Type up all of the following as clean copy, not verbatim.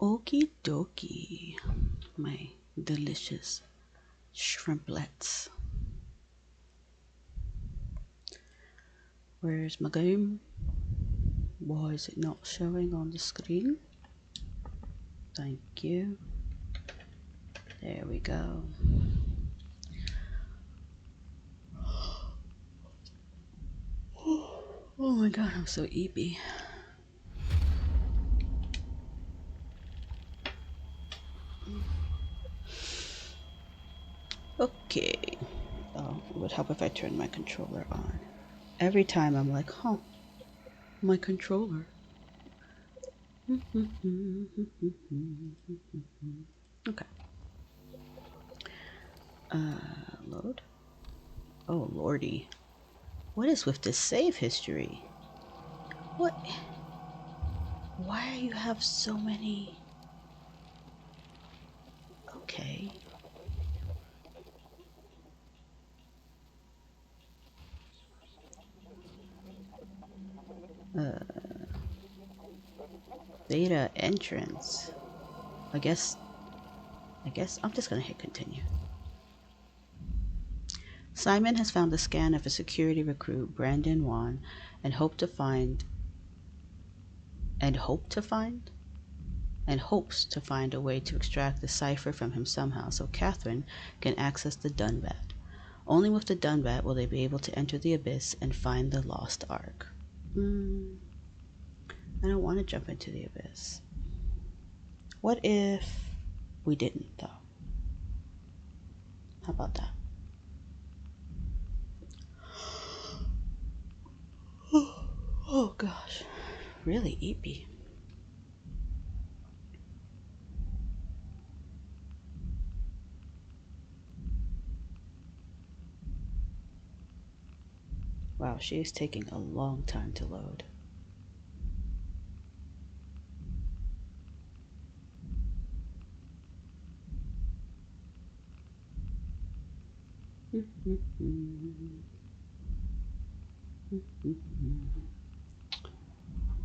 Okie dokie. My delicious shrimplets. Where's my game? Why is it not showing on the screen? Thank you. There we go. Oh my god, I'm so eepy. Okay. Oh, it would help if I turned my controller on. Every time I'm like, huh, my controller. Okay. Load. Oh lordy. What is with this save history? What? Why do you have so many? Okay. Beta entrance. I guess I'm just gonna hit continue. Simon has found the scan of a security recruit, Brandon Wan, and hopes to find a way to extract the cipher from him somehow so Catherine can access the Dunbat. Only with the Dunbat will they be able to enter the abyss and find the lost Ark. I don't want to jump into the abyss. What if we didn't, though? How about that? Oh gosh, really eepy. Wow, she is taking a long time to load.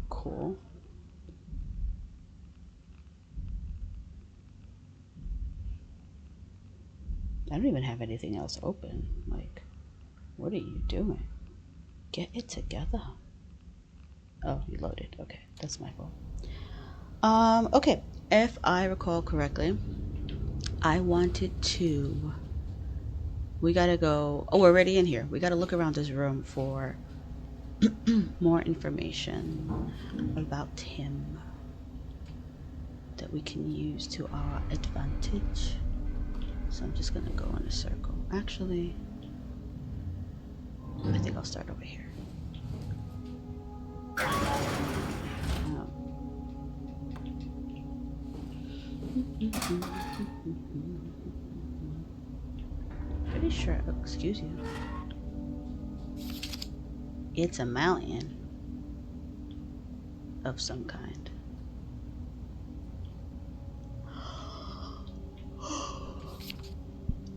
Cool. I don't even have anything else open. Like, what are you doing? Get it together. Oh, you loaded. Okay, that's my fault. Okay. If I recall correctly, I wanted to... We gotta go... Oh, we're already in here. We gotta look around this room for more information about him that we can use to our advantage. So I'm just gonna go in a circle. Actually, I think I'll start over here. Pretty sure, oh, excuse you. It's a mountain of some kind.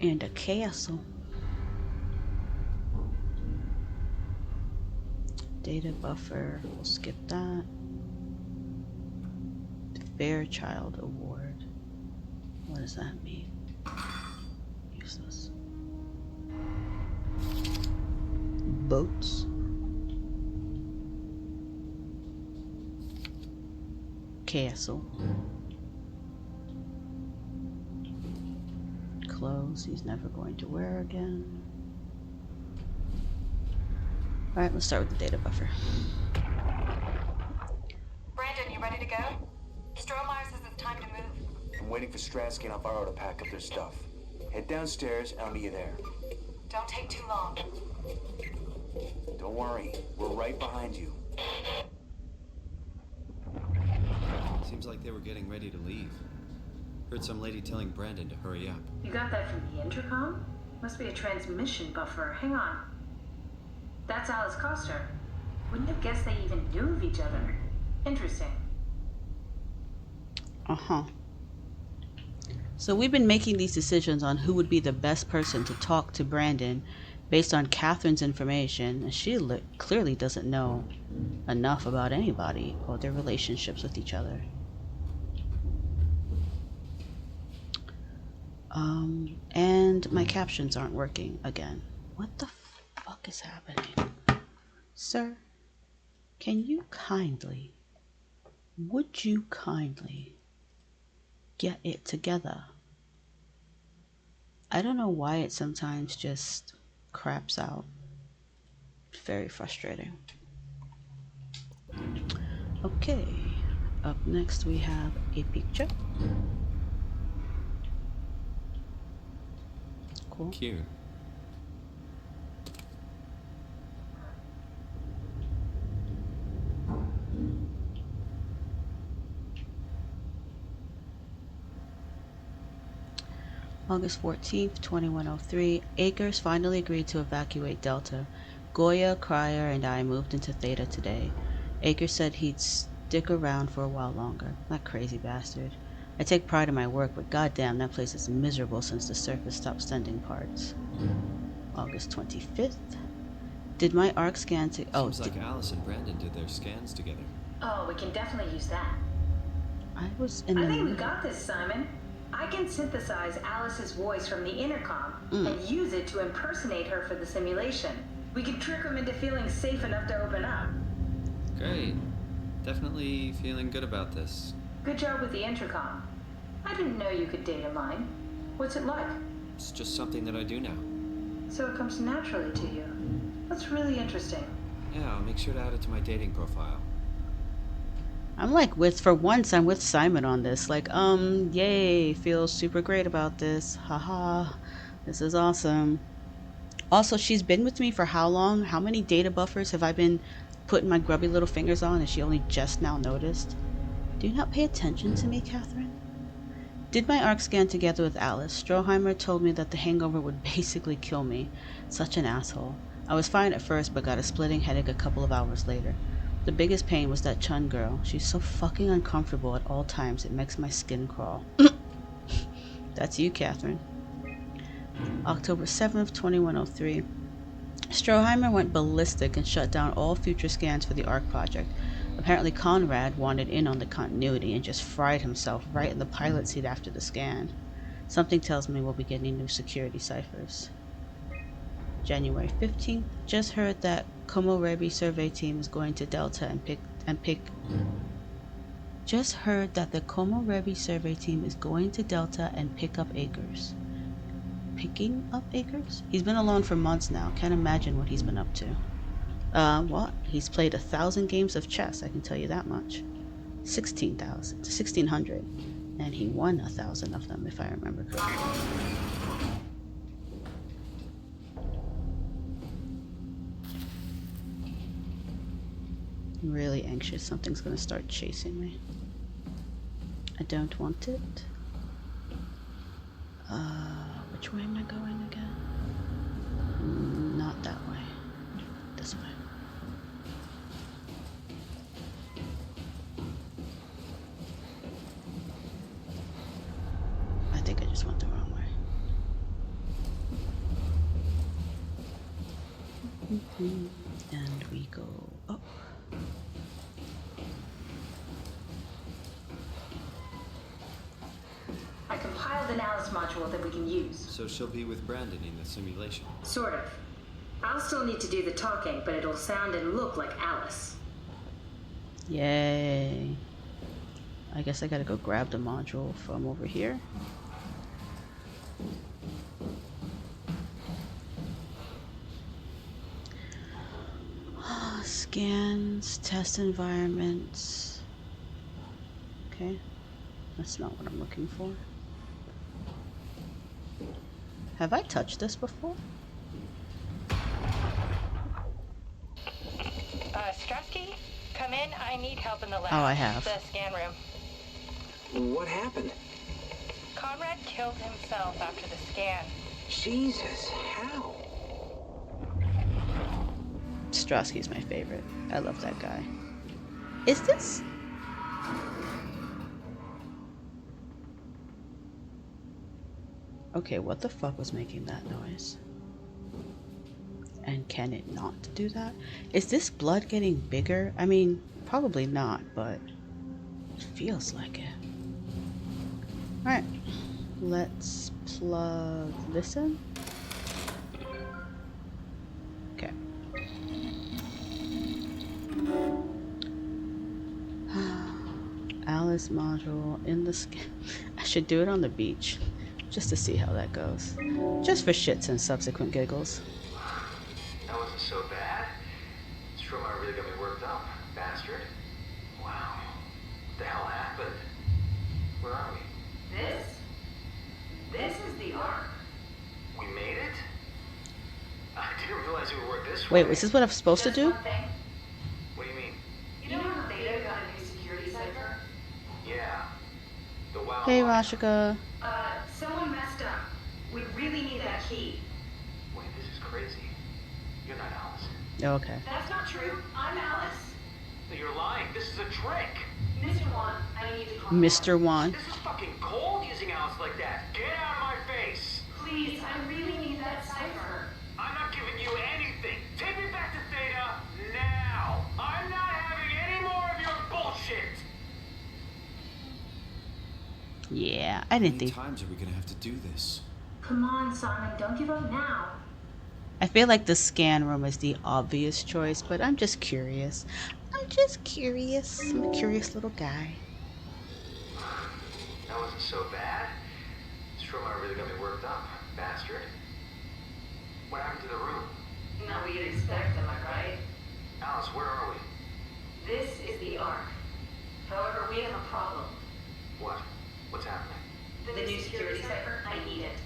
And a castle. Data buffer, we'll skip that. Fairchild Award. What does that mean? Useless. Boats. Castle. Clothes he's never going to wear again. Alright, let's start with the data buffer. Brandon, you ready to go? Strohmeyer says it's time to move. I'm waiting for Stratsky and Alvaro to pack up their stuff. Head downstairs and I'll meet you there. Don't take too long. Don't worry, we're right behind you. Seems like they were getting ready to leave. Heard some lady telling Brandon to hurry up. You got that from the intercom? Must be a transmission buffer. Hang on. That's Alice Coster. Wouldn't have guessed they even knew of each other. Interesting. Uh-huh. So we've been making these decisions on who would be the best person to talk to Brandon based on Catherine's information, and she clearly doesn't know enough about anybody or their relationships with each other. And my captions aren't working again. What the fuck is happening? Sir, can you kindly, would you kindly get it together? I don't know why it sometimes just craps out. It's very frustrating. Okay, up next we have a picture. Cool. Cute. August 14th, 2103. Akers finally agreed to evacuate Delta. Goya, Cryer, and I moved into Theta today. Akers said he'd stick around for a while longer. That crazy bastard. I take pride in my work, but goddamn, that place is miserable since the surface stopped sending parts. August 25th. Did my ARC scan to... Oh, seems like Alice and Brandon did their scans together. Oh, we can definitely use that. I was in I the think we middle. got this, Simon. I can synthesize Alice's voice from the intercom and use it to impersonate her for the simulation. We can trick them into feeling safe enough to open up. Great. Definitely feeling good about this. Good job with the intercom. I didn't know you could data mine. What's it like? It's just something that I do now. So it comes naturally to you. That's really interesting. Yeah, I'll make sure to add it to my dating profile. I'm like for once I'm with Simon on this. Like, yay, feel super great about this. Haha, this is awesome. Also, she's been with me for how long? How many data buffers have I been putting my grubby little fingers on and she only just now noticed? Do you not pay attention to me, Catherine? Did my ARC scan together with Alice. Stroheimer told me that the hangover would basically kill me. Such an asshole. I was fine at first, but got a splitting headache a couple of hours later. The biggest pain was that Chun girl. She's so fucking uncomfortable at all times, it makes my skin crawl. That's you, Catherine. October 7th, 2103. Stroheimer went ballistic and shut down all future scans for the ARC project. Apparently Conrad wanted in on the continuity and just fried himself right in the pilot seat after the scan. Something tells me we'll be getting new security ciphers. January 15th. Just heard that Komorebi survey team is going to Delta and pick. Just heard that the Komorebi survey team is going to Delta and pick up Akers. Picking up Akers? He's been alone for months now. Can't imagine what he's been up to. What? He's played 1,000 games of chess, I can tell you that much. 1,600. And he won 1,000 of them, if I remember correctly. I'm really anxious. Something's gonna start chasing me. I don't want it. Which way am I going again? Not that way. This way. I think I just went the wrong way. And we go up. I compiled an Alice module that we can use. So she'll be with Brandon in the simulation. Sort of. I'll still need to do the talking, but it'll sound and look like Alice. Yay. I guess I gotta go grab the module from over here. Scans, test environments. Okay, that's not what I'm looking for. Have I touched this before? Strasky, come in. I need help in the lab. Oh, I have. The scan room. What happened? Conrad killed himself after the scan. Jesus, how? Strasky's my favorite. I love that guy. Is this? Okay, what the fuck was making that noise? And can it not do that? Is this blood getting bigger? I mean, probably not, but it feels like it. Alright, Let's plug this in. Okay. Alice module in the skin. I should do it on the beach just to see how that goes. Just for shits and subsequent giggles. That wasn't so bad. Soma really got me worked up, bastard. Wow. What the hell happened? Where are we? This is the Ark. We made it? I didn't realize it would work this way. Wait, was this what I'm supposed to do? One thing. What do you mean? You know how Theta got a new security cipher? Yeah. The wow. Hey, Rashika. Someone messed up. We really need that key. Wait, this is crazy. You're not Alice. Oh, okay. That's not true. I'm Alice. No, you're lying. This is a trick. Mr. Wan, I need to call you. Mr. Wan. This is fucking cold using Alice like that. Get out of my face. Please, I really need that cipher. I'm not giving you anything. Take me back to Theta now. I'm not having any more of your bullshit. Yeah, I How didn't many think. times are we gonna have to do this? Come on, Simon, don't give up now. I feel like the scan room is the obvious choice, but I'm just curious. I'm just curious. I'm a curious little guy. That wasn't so bad. Soma really got me worked up, bastard. What happened to the room? Not what you'd expect, am I right? Alice, where are we? This is the Ark. However, we have a problem. What? What's happening? The new security cipher, I need it.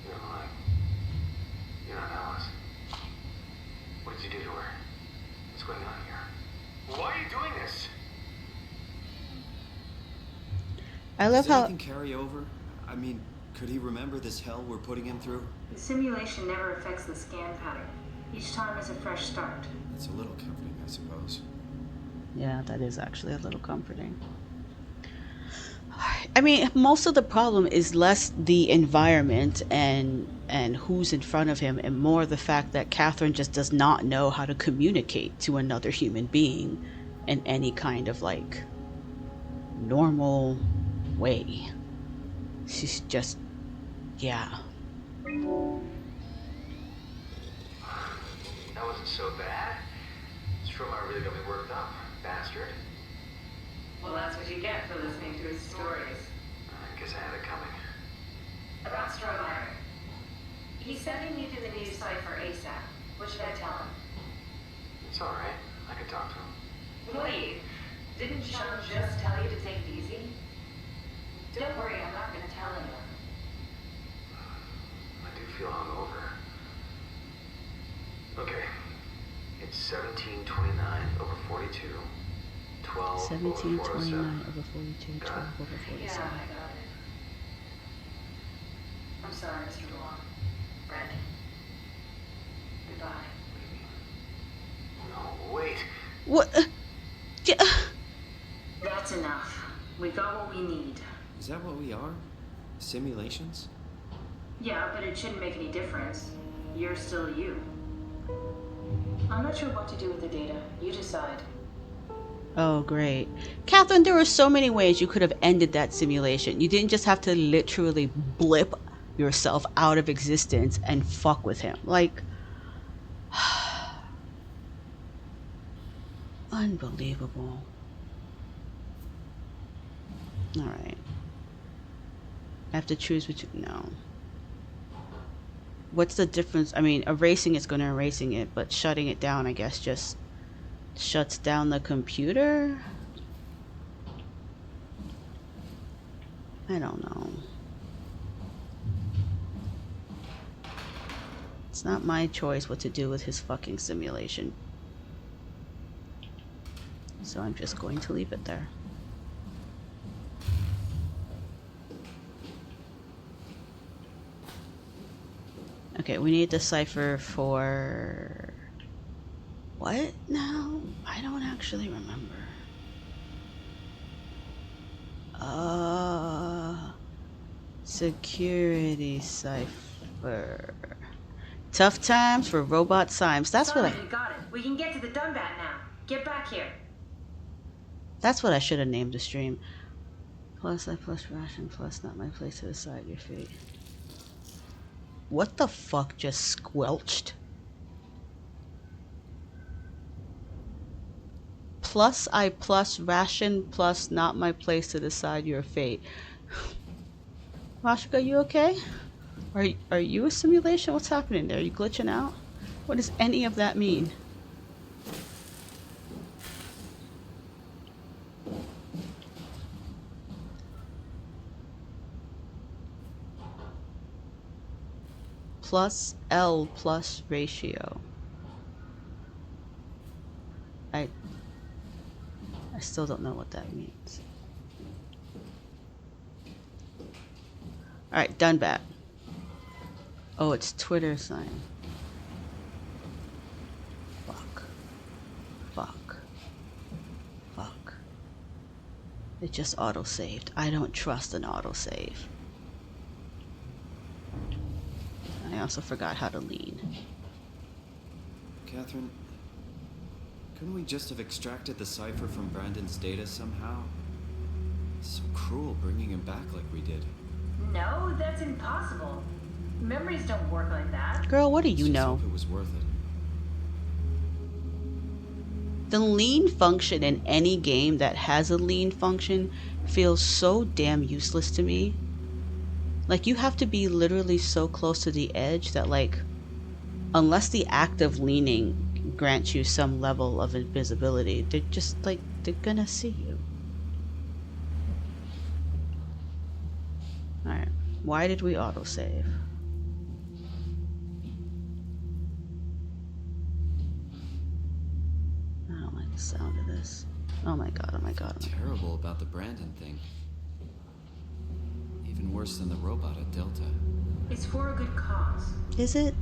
You're lying. You're not Alice. What did you do to her? What's going on here? Why are you doing this? I love Does how. anything carry over? I mean, could he remember this hell we're putting him through? The simulation never affects the scan pattern. Each time is a fresh start. It's a little comforting, I suppose. Yeah, that is actually a little comforting. I mean, most of the problem is less the environment and who's in front of him, and more the fact that Catherine just does not know how to communicate to another human being in any kind of like normal way. She's just, yeah. That wasn't so bad. Soma really got me worked up, bastard. Well, that's what you get for listening to his stories. I guess I had it coming. About Strohmeyer. He's sending me to the new cipher ASAP. What should I tell him? It's alright. I can talk to him. Wait, didn't Sean just tell you to take it easy? Don't worry, I'm not going to tell anyone. I do feel hungover. Okay. It's 1729 over 42. 12 1729 over 407. over 42, 12 over 47. Yeah, I got it. I'm sorry, Mr. Long. Brandon. Goodbye. No, wait. What? Yeah. That's enough. We got what we need. Is that what we are? Simulations? Yeah, but it shouldn't make any difference. You're still you. I'm not sure what to do with the data. You decide. Oh, great. Catherine, there were so many ways you could have ended that simulation. You didn't just have to literally blip yourself out of existence and fuck with him. Like, unbelievable. Alright. I have to choose between. No. What's the difference? I mean, erasing it's going to erasing it, but shutting it down, I guess, just shuts down the computer? I don't know. It's not my choice what to do with his fucking simulation. So I'm just going to leave it there. Okay, we need the cipher for... What now? I don't actually remember. Security cipher. Tough times for robot Symes. That's what I... You got it. We can get to the Dunbat now. Get back here. That's what I should have named the stream. Plus I plus ration plus not my place to decide your fate. What the fuck just squelched? Plus I plus ration plus not my place to decide your fate. Mashika, you okay? Are you a simulation? What's happening there? Are you glitching out? What does any of that mean? Plus L plus ratio. I still don't know what that means. Alright, done back. Oh, it's Twitter sign. Fuck. Fuck. Fuck. It just auto-saved. I don't trust an autosave. I also forgot how to lean. Catherine, couldn't we just have extracted the cipher from Brandon's data somehow? It's so cruel bringing him back like we did. No, that's impossible. Memories don't work like that. Girl, what do you Let's just know? hope it was worth it. The lean function in any game that has a lean function feels so damn useless to me. Like, you have to be literally so close to the edge that, like, unless the act of leaning grants you some level of invisibility, they're just, like, they're gonna see you. Alright, why did we autosave? I don't like the sound of this. Oh my god, oh my god, oh my god. Terrible about the Brandon thing. Even worse than the robot at Delta. It's for a good cause. Is it?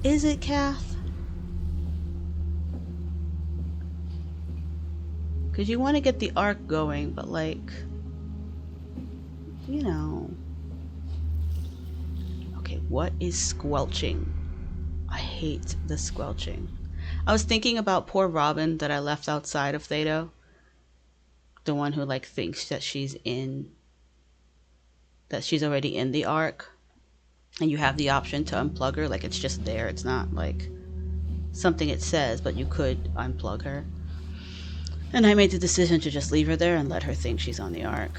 Is it, Kath? Because you want to get the arc going, but like, you know. Okay, what is squelching? I hate the squelching. I was thinking about poor Robin that I left outside of Theta. The one who like thinks that she's already in the arc. And you have the option to unplug her, like it's just there. It's not like something it says, but you could unplug her. And I made the decision to just leave her there and let her think she's on the arc.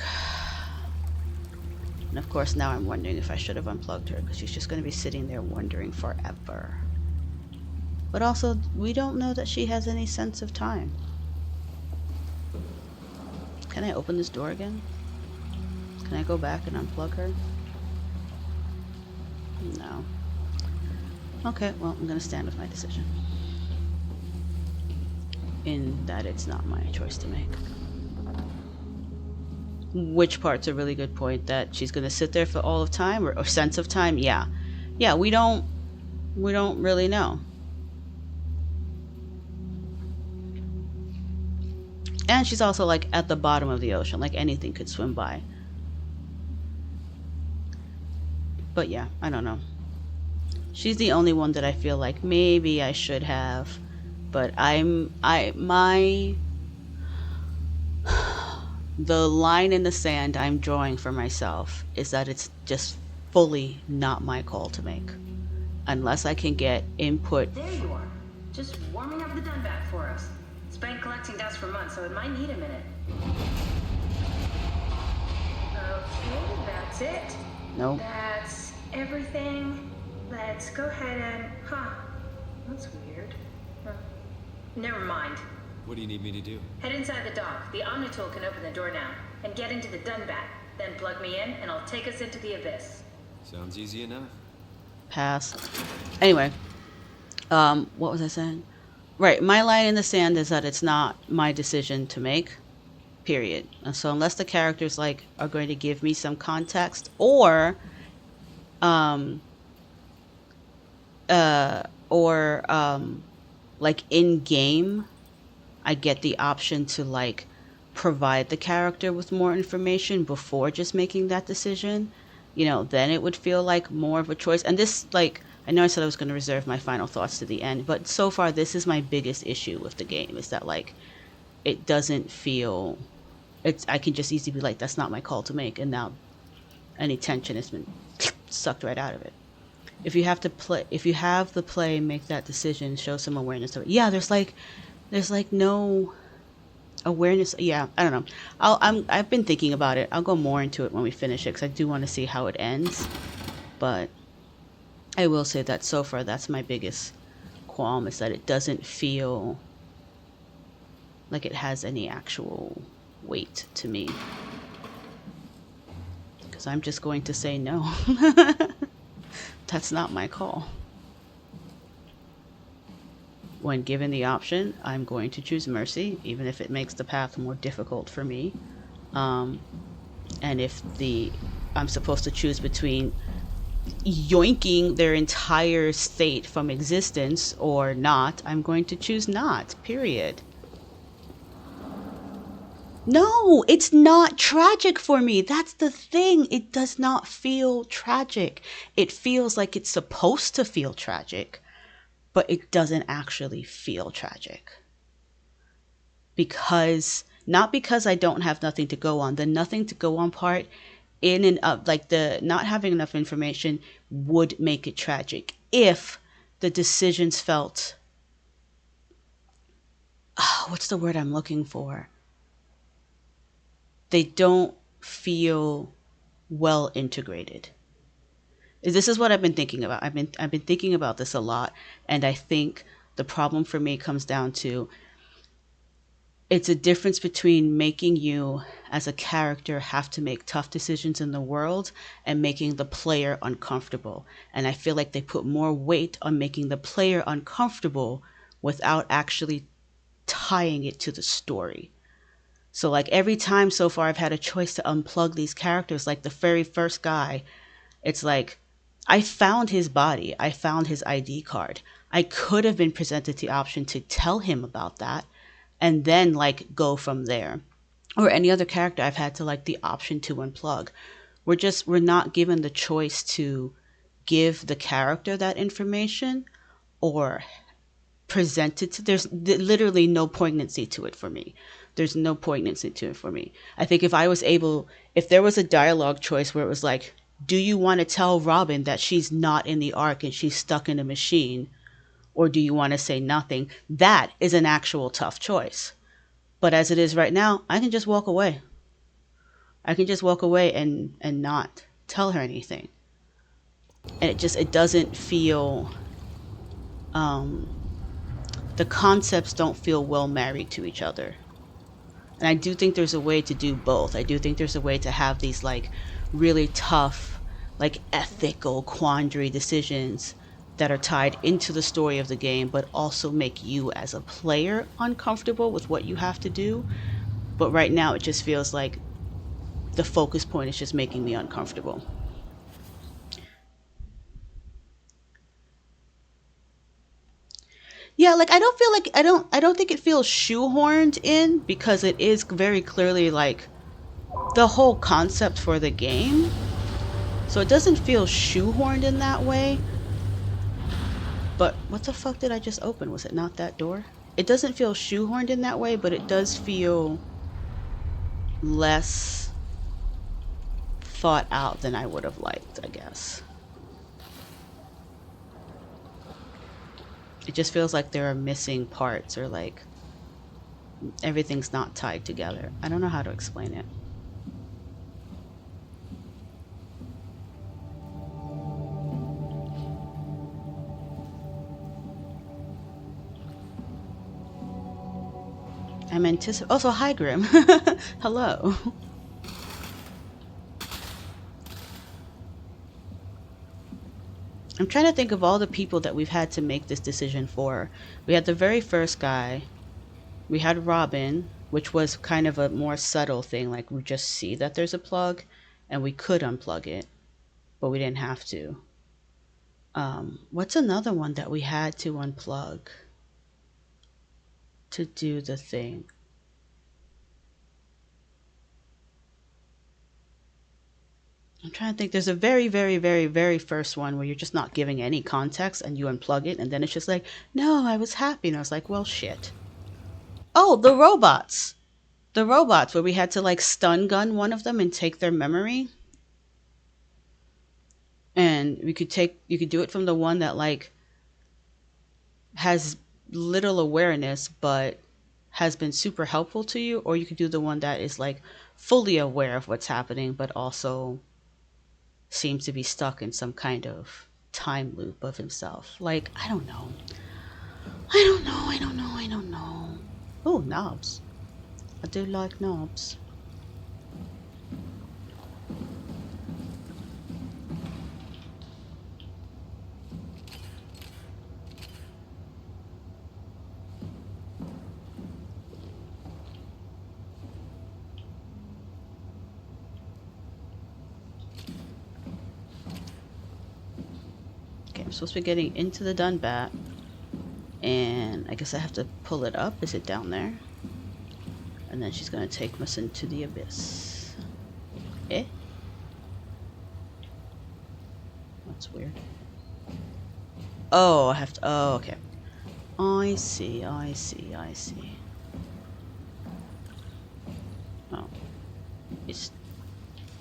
And of course now I'm wondering if I should have unplugged her, because she's just going to be sitting there wondering forever. But also, we don't know that she has any sense of time. Can I open this door again? Can I go back and unplug her? No. Okay, well, I'm gonna stand with my decision. In that it's not my choice to make. Which part's a really good point, that she's gonna sit there for all of time, or sense of time? Yeah. Yeah, we don't really know. And she's also like at the bottom of the ocean, like anything could swim by. But yeah, I don't know. She's the only one that I feel like maybe I should have, but the line in the sand I'm drawing for myself is that it's just fully not my call to make. Unless I can get input. There you are. Just warming up the Dunbat for us. It's been collecting dust for months, so it might need a minute. Okay, that's it. Nope. That's everything. Let's go ahead and... Huh. That's weird. Huh. Never mind. What do you need me to do? Head inside the dock. The Omnitool can open the door now. And get into the Dunbat. Then plug me in, and I'll take us into the abyss. Sounds easy enough. Pass. Anyway. What was I saying? Right, my line in the sand is that it's not my decision to make. Period. And so unless the characters like are going to give me some context, or like in game I get the option to like provide the character with more information before just making that decision, you know, then it would feel like more of a choice. And this, like, I know I said I was going to reserve my final thoughts to the end, but so far this is my biggest issue with the game, is that like it doesn't feel I can just easily be like, that's not my call to make, and now any tension has been sucked right out of it. If you have the play make that decision, show some awareness of it. Yeah, there's like no awareness. Yeah, I don't know. I've been thinking about it. I'll go more into it when we finish it, because I do want to see how it ends. But I will say that so far, that's my biggest qualm, is that it doesn't feel like it has any actual weight to me. Because I'm just going to say no. That's not my call. When given the option, I'm going to choose mercy, even if it makes the path more difficult for me. And if I'm supposed to choose between yoinking their entire state from existence or not, I'm going to choose not, period. No, it's not tragic for me. That's the thing. It does not feel tragic. It feels like it's supposed to feel tragic, but it doesn't actually feel tragic. Not because I don't have nothing to go on. The nothing to go on part, in and up, like the not having enough information, would make it tragic if the decisions felt, what's the word I'm looking for? They don't feel well integrated. This is what I've been thinking about. I've been thinking about this a lot, and I think the problem for me comes down to, it's a difference between making you as a character have to make tough decisions in the world and making the player uncomfortable. And I feel like they put more weight on making the player uncomfortable without actually tying it to the story. So like every time so far I've had a choice to unplug these characters, like the very first guy, it's like, I found his body. I found his ID card. I could have been presented the option to tell him about that and then like go from there. Or any other character I've had to like the option to unplug. We're not given the choice to give the character that information or present it to, there's literally no poignancy to it for me. There's no poignancy to it for me. I think if there was a dialogue choice where it was like, do you want to tell Robin that she's not in the ark and she's stuck in a machine? Or do you want to say nothing? That is an actual tough choice. But as it is right now, I can just walk away. I can just walk away and not tell her anything. And it doesn't feel, the concepts don't feel well married to each other. And I do think there's a way to do both. I do think there's a way to have these like really tough, like ethical quandary decisions that are tied into the story of the game, but also make you as a player uncomfortable with what you have to do. But right now it just feels like the focus point is just making me uncomfortable. Yeah, like I don't think it feels shoehorned in, because it is very clearly like the whole concept for the game. So it doesn't feel shoehorned in that way. But what the fuck did I just open? Was it not that door? It doesn't feel shoehorned in that way, but it does feel less thought out than I would have liked, I guess. It just feels like there are missing parts, or like everything's not tied together. I don't know how to explain it. I'm anticipating. Also, hi Grim. Hello. I'm trying to think of all the people that we've had to make this decision for. We had the very first guy. We had Robin, which was kind of a more subtle thing. Like we just see that there's a plug and we could unplug it, but we didn't have to. What's another one that we had to unplug to do the thing? I'm trying to think. There's a very, very, very, very first one where you're just not giving any context and you unplug it, and then it's just like, no, I was happy. And I was like, well, shit. Oh, the robots. The robots where we had to like stun gun one of them and take their memory. And you could do it from the one that like has little awareness but has been super helpful to you, or you could do the one that is like fully aware of what's happening but also seems to be stuck in some kind of time loop of himself. Like, I don't know. Oh, knobs. I do like knobs. Okay, I'm supposed to be getting into the Dunbat. And I guess I have to pull it up. Is it down there? And then she's gonna take us into the abyss. Eh? That's weird. Oh, I have to. Oh, okay. I see. Oh.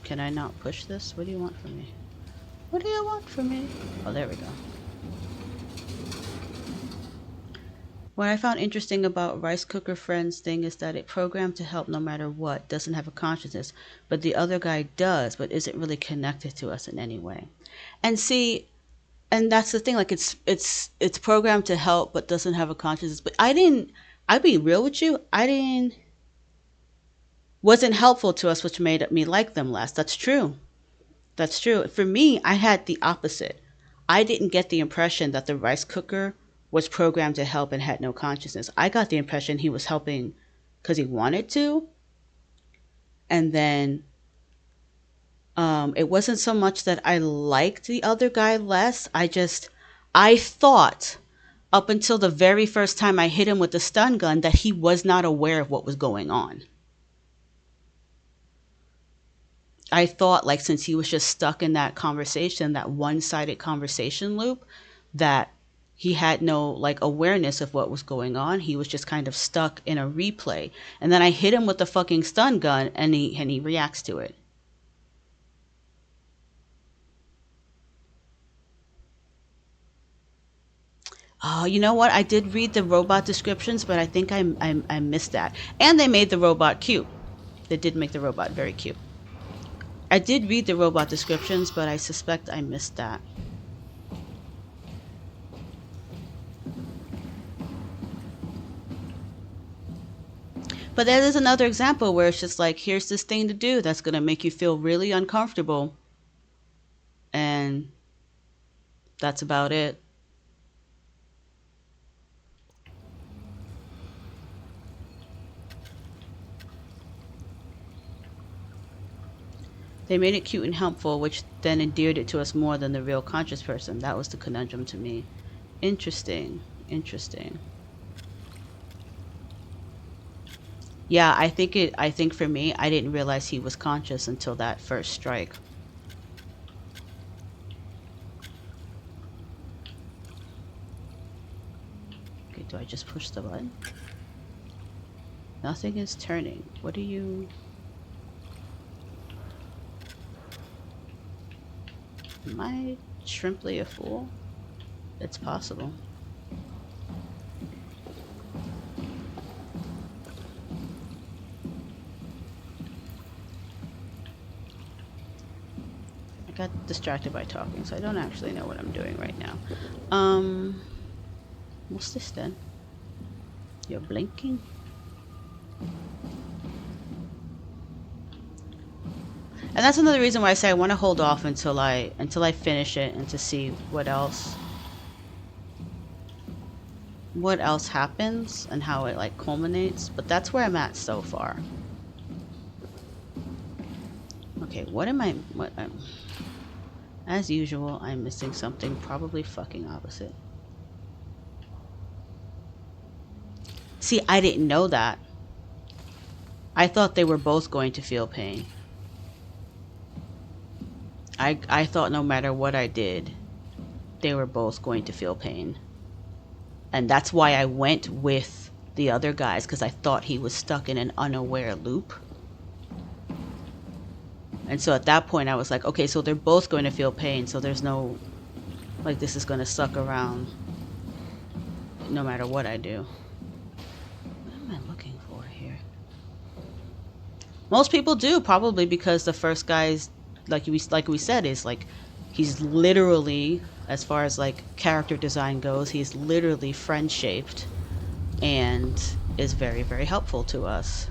Can I not push this? What do you want from me? What do you want from me? Oh, there we go. What I found interesting about Rice Cooker Friends thing is that it programmed to help no matter what, doesn't have a consciousness, but the other guy does, but isn't really connected to us in any way. And see, and that's the thing, like it's programmed to help but doesn't have a consciousness. But I'd be real with you, wasn't helpful to us, which made me like them less. That's true. For me, I had the opposite. I didn't get the impression that the rice cooker was programmed to help and had no consciousness. I got the impression he was helping because he wanted to. And then it wasn't so much that I liked the other guy less. I thought up until the very first time I hit him with the stun gun that he was not aware of what was going on. I thought, like, since he was just stuck in that conversation, that one-sided conversation loop, that he had no, like, awareness of what was going on. He was just kind of stuck in a replay. And then I hit him with the fucking stun gun, and he reacts to it. Oh, you know what? I did read the robot descriptions, but I think I missed that. And they made the robot cute. They did make the robot very cute. I did read the robot descriptions, but I suspect I missed that. But that is another example where it's just like, here's this thing to do that's going to make you feel really uncomfortable. And that's about it. They made it cute and helpful, which then endeared it to us more than the real conscious person. That was the conundrum to me. Interesting. Yeah, I think for me, I didn't realize he was conscious until that first strike. Okay, do I just push the button? Nothing is turning. What are you... Am I shrimply a fool? It's possible. I got distracted by talking, so I don't actually know what I'm doing right now. What's this then? You're blinking? And that's another reason why I say I want to hold off until I finish it and to see what else happens and how it like culminates. But that's where I'm at so far. Okay, as usual, I'm missing something, probably fucking opposite. See, I didn't know that. I thought they were both going to feel pain. I thought no matter what I did, they were both going to feel pain. And that's why I went with the other guys because I thought he was stuck in an unaware loop. And so at that point I was like, okay, so they're both going to feel pain, so there's no, like, this is going to suck around no matter what I do. What am I looking for here? Most people do, probably because the first guy's, like we said, is like, he's literally, as far as like character design goes, he's literally friend shaped and is very, very helpful to us.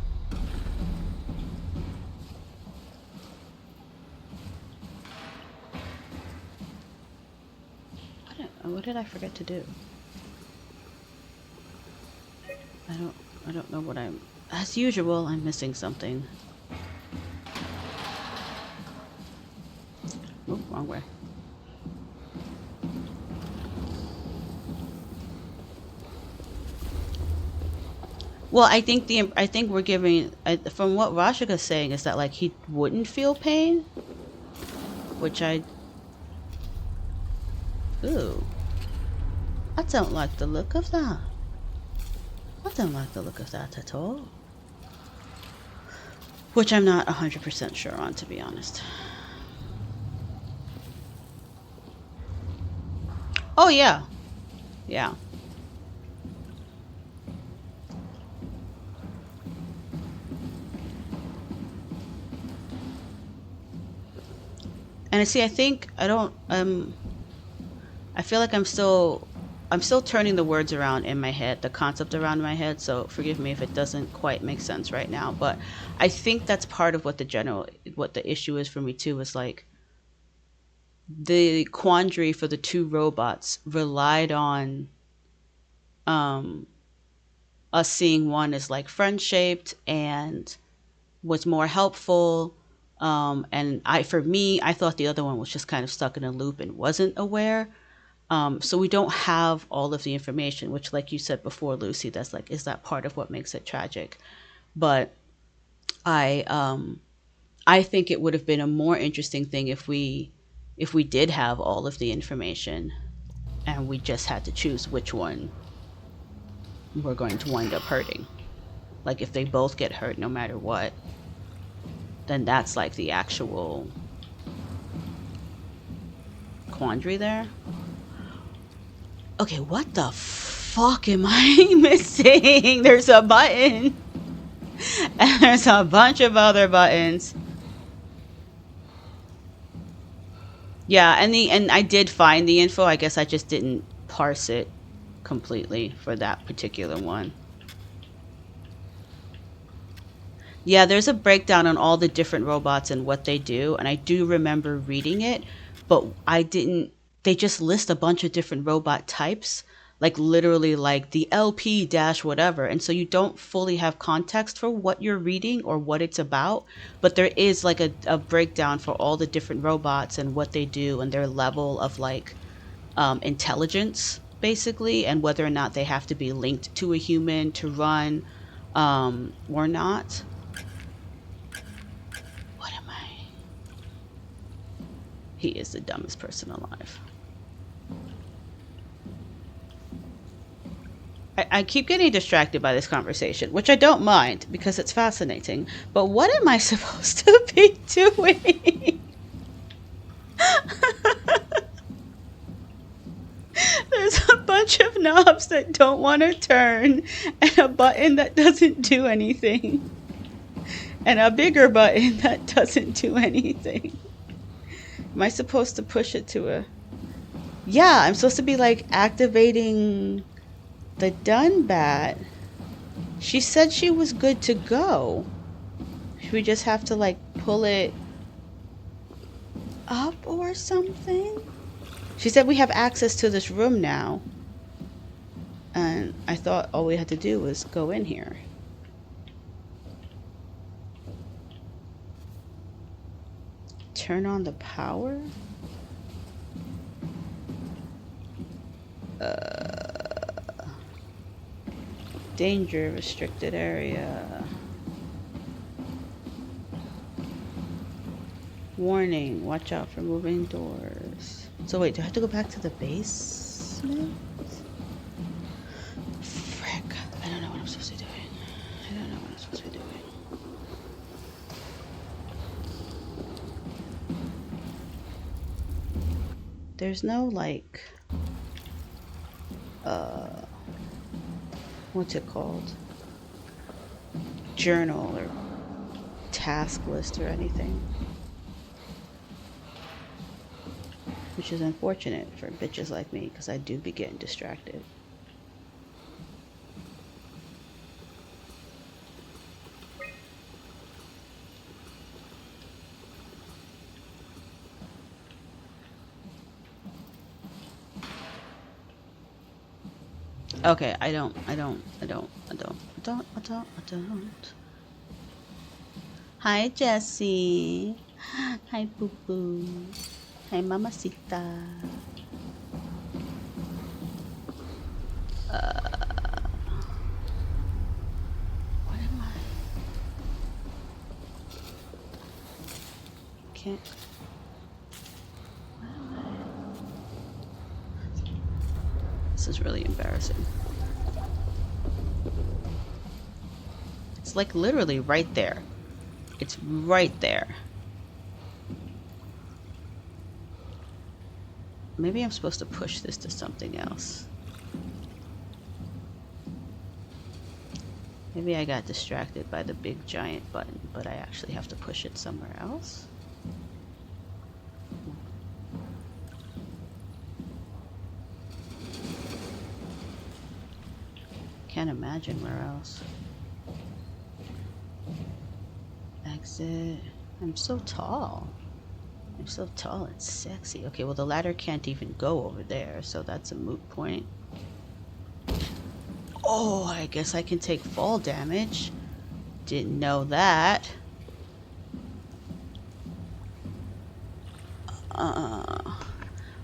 What did I forget to do? I don't know what I'm, as usual, I'm missing something. Oh, wrong way. Well, I think we're giving, from what Rashika's saying, is that like he wouldn't feel pain, which ooh, I don't like the look of that. I don't like the look of that at all. Which I'm not 100% sure on, to be honest. Oh yeah, yeah. And I see, I think I don't, I feel like I'm still turning the words around in my head, the concept around in my head, so forgive me if it doesn't quite make sense right now, but I think that's part of what the issue is for me too, is like the quandary for the two robots relied on us seeing one as like friend shaped and was more helpful. And I thought the other one was just kind of stuck in a loop and wasn't aware. So we don't have all of the information, which, like you said before, Lucy, that's like, is that part of what makes it tragic? But I think it would have been a more interesting thing if we did have all of the information and we just had to choose which one we're going to wind up hurting. Like if they both get hurt no matter what, then that's like the actual quandary there. Okay, what the fuck am I missing? There's a button. And there's a bunch of other buttons. Yeah, and I did find the info. I guess I just didn't parse it completely for that particular one. Yeah, there's a breakdown on all the different robots and what they do, and I do remember reading it, but they just list a bunch of different robot types, like literally like the LP dash whatever, and so you don't fully have context for what you're reading or what it's about, but there is like a breakdown for all the different robots and what they do and their level of like intelligence, basically, and whether or not they have to be linked to a human to run or not. He is the dumbest person alive. I keep getting distracted by this conversation, which I don't mind because it's fascinating. But what am I supposed to be doing? There's a bunch of knobs that don't want to turn, and a button that doesn't do anything, and a bigger button that doesn't do anything. Am I supposed to push it to a... Yeah, I'm supposed to be like activating the done bat. She said she was good to go. Should we just have to like pull it up or something? She said we have access to this room now. And I thought all we had to do was go in here. Turn on the power? Danger, restricted area. Warning, watch out for moving doors. So wait, do I have to go back to the basement? Frick, I don't know what I'm supposed doing? There's no like what's it called? Journal or task list or anything. Which is unfortunate for bitches like me because I do be getting distracted. Okay, I don't. Hi, Jessie. Hi, Boo Boo. Hi, Mamacita. What am I? Can't. What am I? This is really embarrassing. It's like literally right there. It's right there. Maybe I'm supposed to push this to something else. Maybe I got distracted by the big giant button, but I actually have to push it somewhere else. Can't imagine where else. Exit. I'm so tall. I'm so tall and sexy. Okay, well the ladder can't even go over there, so that's a moot point. Oh, I guess I can take fall damage. Didn't know that.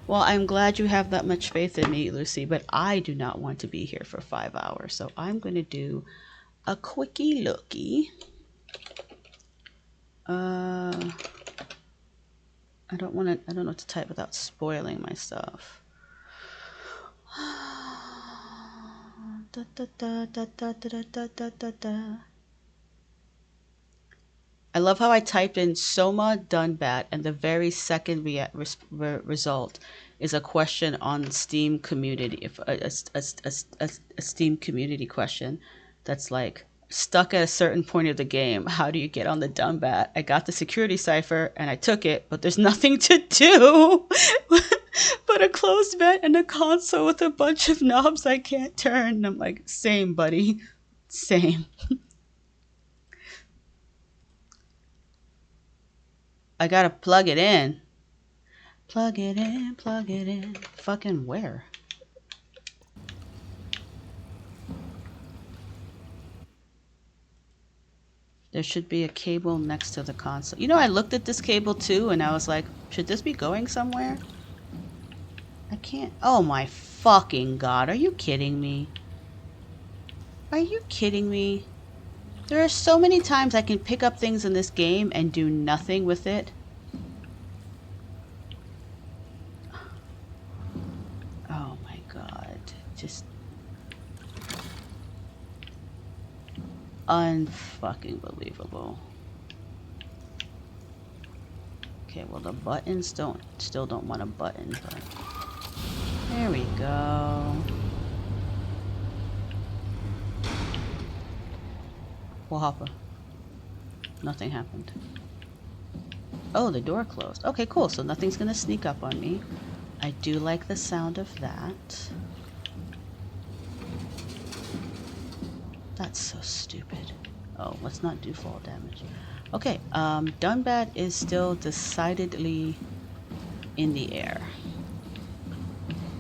Well, I'm glad you have that much faith in me, Lucy, but I do not want to be here for 5 hours, so I'm going to do a quickie lookie. I don't know what to type without spoiling my stuff. I love how I typed in Soma done bat, and the very second result is a question on Steam community, if a Steam community question that's like, stuck at a certain point of the game, how do you get on the done bat? I got the security cipher and I took it, but there's nothing to do but a closed vent and a console with a bunch of knobs I can't turn. And I'm like, same, buddy, same. I gotta plug it in. Plug it in, plug it in. Fucking where? There should be a cable next to the console. You know, I looked at this cable too and I was like, should this be going somewhere? I can't. Oh my fucking god. Are you kidding me? Are you kidding me? There are so many times I can pick up things in this game and do nothing with it. Oh my god. Just unfucking believable. Okay, well the buttons still don't want a button, but there we go. What happened? Nothing happened. Oh, the door closed. Okay, cool. So nothing's gonna sneak up on me. I do like the sound of that. That's so stupid. Oh, let's not do fall damage. Okay, Dunbat is still decidedly in the air.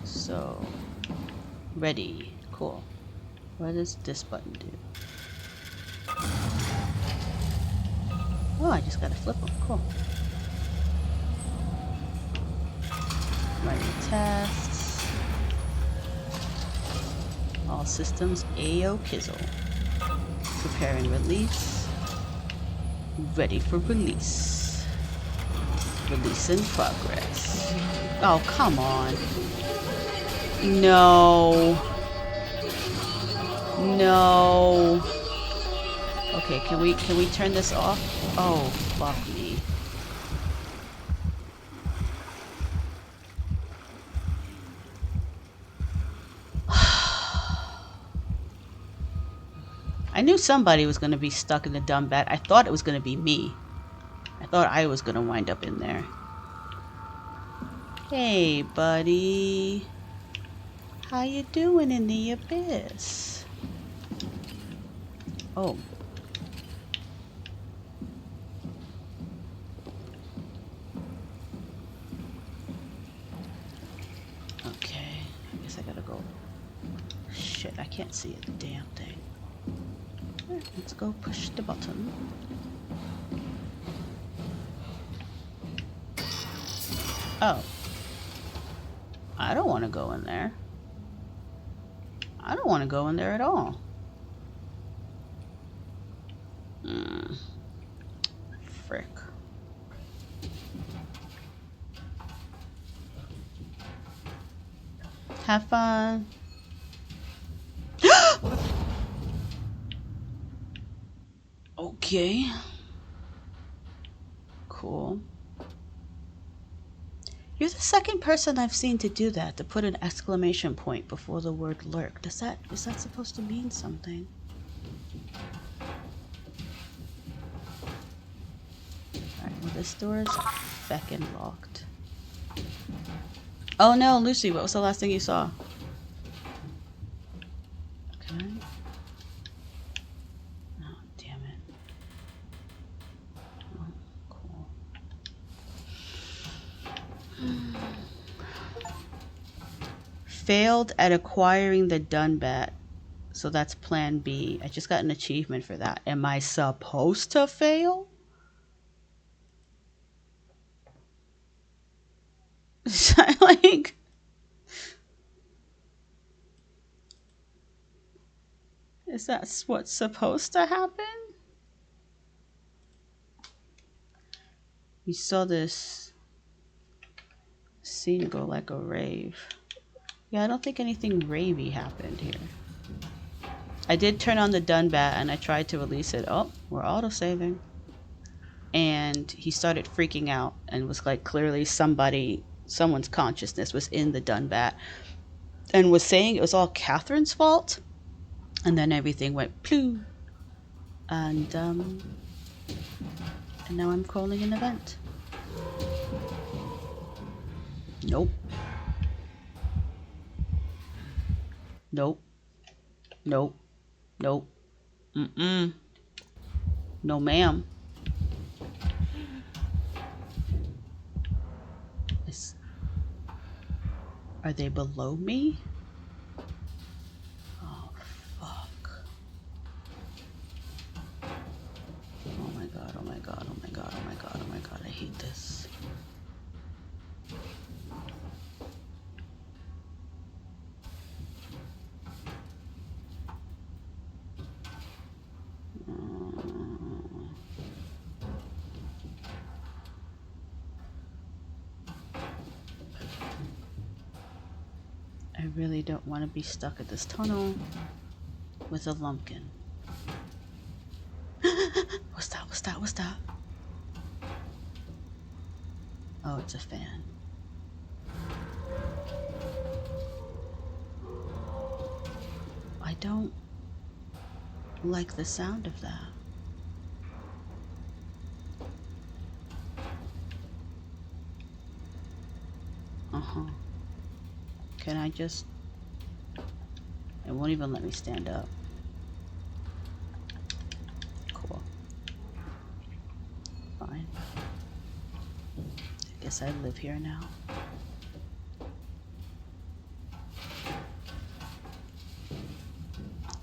So, ready. Cool. What does this button do? Oh, I just gotta flip them. Cool. Running tests. All systems A-O-Kizzle. Prepare and release. Ready for release. Release in progress. Oh, come on. No. No. Okay, can we turn this off? Oh, fuck me. I knew somebody was gonna be stuck in the dumb bat. I thought it was gonna be me. I thought I was gonna wind up in there. Hey, buddy. How you doing in the abyss? Oh. Okay, I guess I gotta go. Shit, I can't see a damn thing. Let's go push the button. Oh. I don't want to go in there. I don't want to go in there at all. Frick. Have fun. Okay. Cool. You're the second person I've seen to do that, to put an exclamation point before the word lurk. Is that supposed to mean something? Alright, well this door is feckin' locked. Oh no, Lucy, what was the last thing you saw? Okay. Oh, damn it. Oh, cool. Failed at acquiring the Dunbat. So that's plan B. I just got an achievement for that. Am I supposed to fail? Is that like... Is that what's supposed to happen? You saw this scene go like a rave. Yeah, I don't think anything ravey happened here. I did turn on the Dunbat and I tried to release it. Oh, we're autosaving. And he started freaking out and was like clearly someone's consciousness was in the Dunbat and was saying it was all Catherine's fault. And then everything went ploo. And now I'm calling an event. Nope. Nope. Nope. Nope. Mm-mm. No, ma'am. Are they below me? Oh, fuck. Oh my god, oh my god, oh my god, oh my god, oh my god, I hate this. I really don't want to be stuck at this tunnel with a lumpkin. What's that? What's that? What's that? Oh, it's a fan. I don't like the sound of that. Uh-huh. Can I just... It won't even let me stand up. Cool. Fine. I guess I live here now.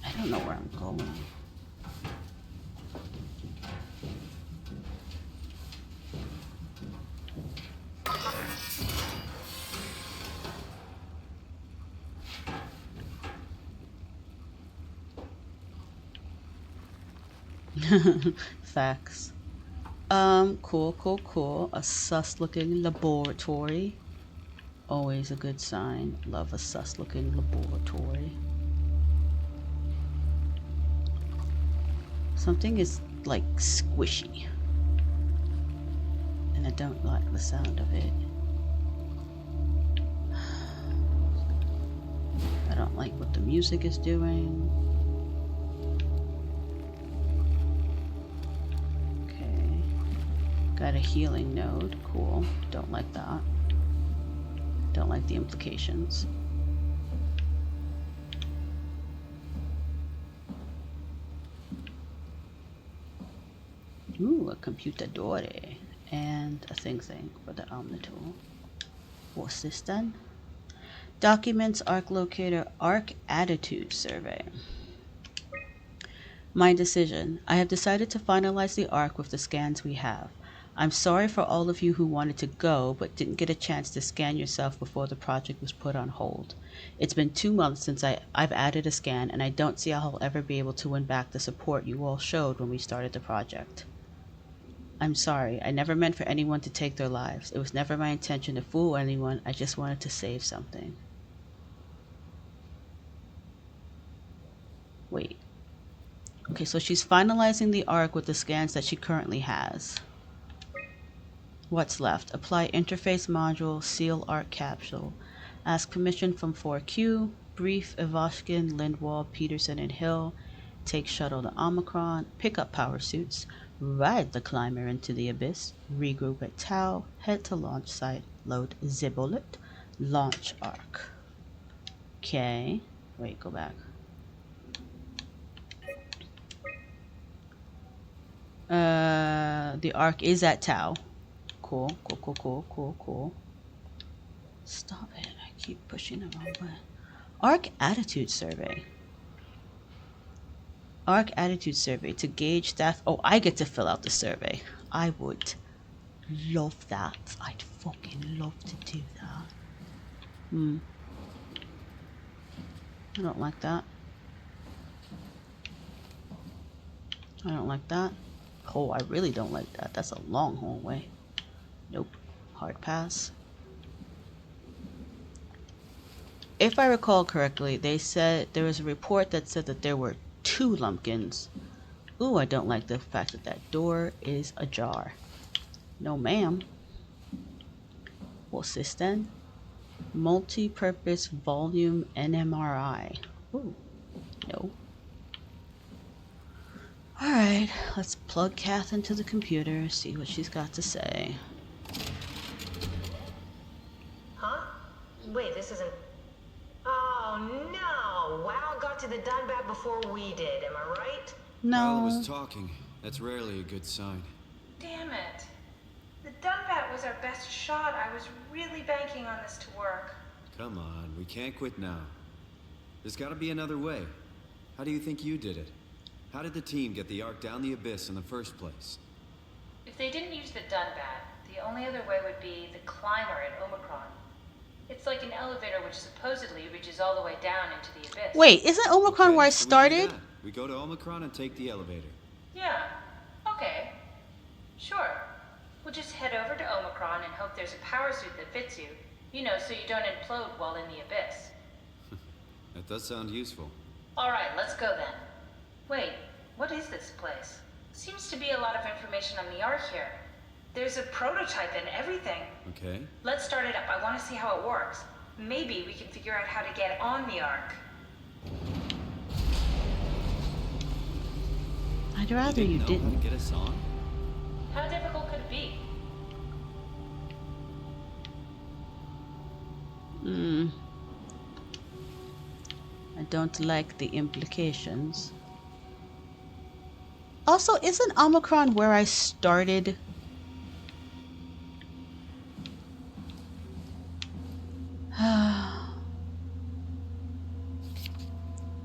I don't know where I'm going. Facts. Cool. A sus-looking laboratory. Always a good sign. Love a sus-looking laboratory. Something is like squishy. And I don't like the sound of it. I don't like what the music is doing. Okay. Got a healing node. Cool. Don't like that. Don't like the implications. Ooh, a computadore. And a thing for the Omnitool. What's this then? Documents, ARC locator, ARC attitude survey. My decision. I have decided to finalize the ARC with the scans we have. I'm sorry for all of you who wanted to go but didn't get a chance to scan yourself before the project was put on hold. It's been 2 months since I've added a scan, and I don't see how I'll ever be able to win back the support you all showed when we started the project. I'm sorry. I never meant for anyone to take their lives. It was never my intention to fool anyone. I just wanted to save something. Wait. Okay, so she's finalizing the ARC with the scans that she currently has. What's left? Apply interface module, seal ARC capsule. Ask permission from 4Q, brief Ivashkin, Lindwall, Peterson, and Hill. Take shuttle to Omicron, pick up power suits, ride the climber into the abyss, regroup at Tau, head to launch site, load Zibolit, launch ARC. Okay. Wait, go back. The ARC is at Tau. Cool. Stop it. I keep pushing the wrong button. ARC attitude survey. ARC attitude survey to gauge staff. Oh, I get to fill out the survey. I would love that. I'd fucking love to do that. I don't like that. I don't like that. Oh, I really don't like that. That's a long hallway. Nope. Hard pass. If I recall correctly, they said there was a report that said that there were 2 lumpkins. Ooh, I don't like the fact that that door is ajar. No, ma'am. What's this then? Multi-purpose volume NMRI. Ooh, no. Alright, let's plug Kath into the computer, see what she's got to say. Huh? Wait, this isn't... Oh, no! WoW got to the Dunbat before we did, am I right? No. Well, I was talking. That's rarely a good sign. Damn it. The Dunbat was our best shot. I was really banking on this to work. Come on, we can't quit now. There's gotta be another way. How do you think you did it? How did the team get the ARC down the abyss in the first place? If they didn't use the Dunbat, the only other way would be the climber at Omicron. It's like an elevator which supposedly reaches all the way down into the abyss. Wait, isn't Omicron where I so started? We go to Omicron and take the elevator. Yeah, okay. Sure. We'll just head over to Omicron and hope there's a power suit that fits you. You know, so you don't implode while in the abyss. That does sound useful. Alright, let's go then. Wait, what is this place? Seems to be a lot of information on the ARC here. There's a prototype and everything. Okay. Let's start it up. I want to see how it works. Maybe we can figure out how to get on the ARC. I'd rather you Know how to didn't. get us on? How difficult could it be? I don't like the implications. Also, isn't Omicron where I started?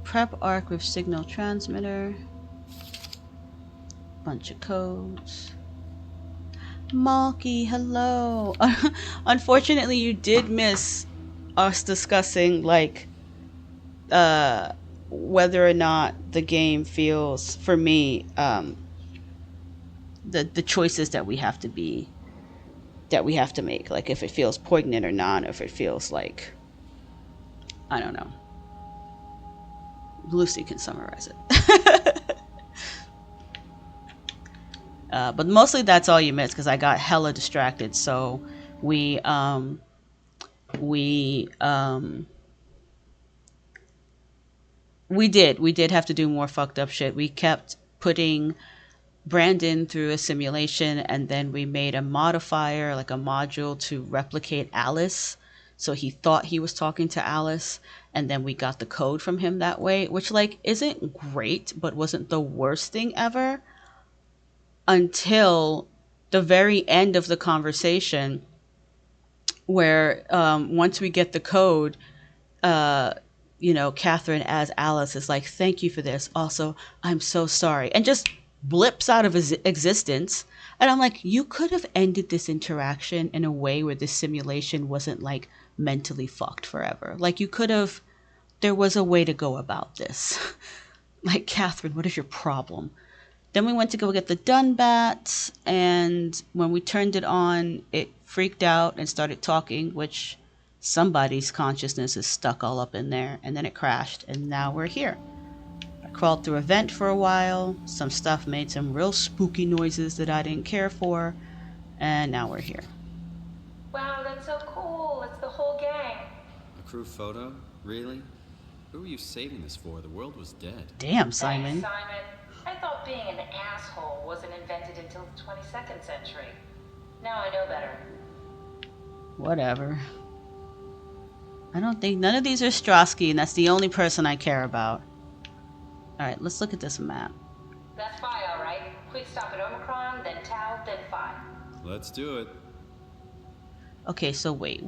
Prep ARC with signal transmitter. Bunch of codes. Malky, hello. Unfortunately, you did miss us discussing like whether or not the game feels, for me, the choices that we have to make, like if it feels poignant or not, or if it feels like, I don't know. Lucy can summarize it. But mostly that's all you missed because I got hella distracted. So we we did have to do more fucked up shit. We kept putting Brandon through a simulation, and then we made a modifier, like a module, to replicate Alice. So he thought he was talking to Alice, and then we got the code from him that way, which like isn't great, but wasn't the worst thing ever until the very end of the conversation, where once we get the code, Catherine as Alice is like, "Thank you for this. Also, I'm so sorry," and just blips out of his existence. And I'm like, you could have ended this interaction in a way where this simulation wasn't like mentally fucked forever. Like you could have, there was a way to go about this. Like, Catherine, what is your problem? Then we went to go get the Dunbat, and when we turned it on, it freaked out and started talking, which somebody's consciousness is stuck all up in there, and then it crashed, and now we're here. I crawled through a vent for a while, some stuff made some real spooky noises that I didn't care for, and now we're here. Wow, that's so cool. It's the whole gang. A crew photo? Really? Who were you saving this for? The world was dead. Damn, Simon. Thanks, Simon. I thought being an asshole wasn't invented until the 22nd century. Now I know better. Whatever. I don't think none of these are Strosky, and that's the only person I care about. Alright, let's look at this map. That's Phi, alright. Quick stop at Omicron, then Tau, then Phi. Let's do it. Okay, so wait.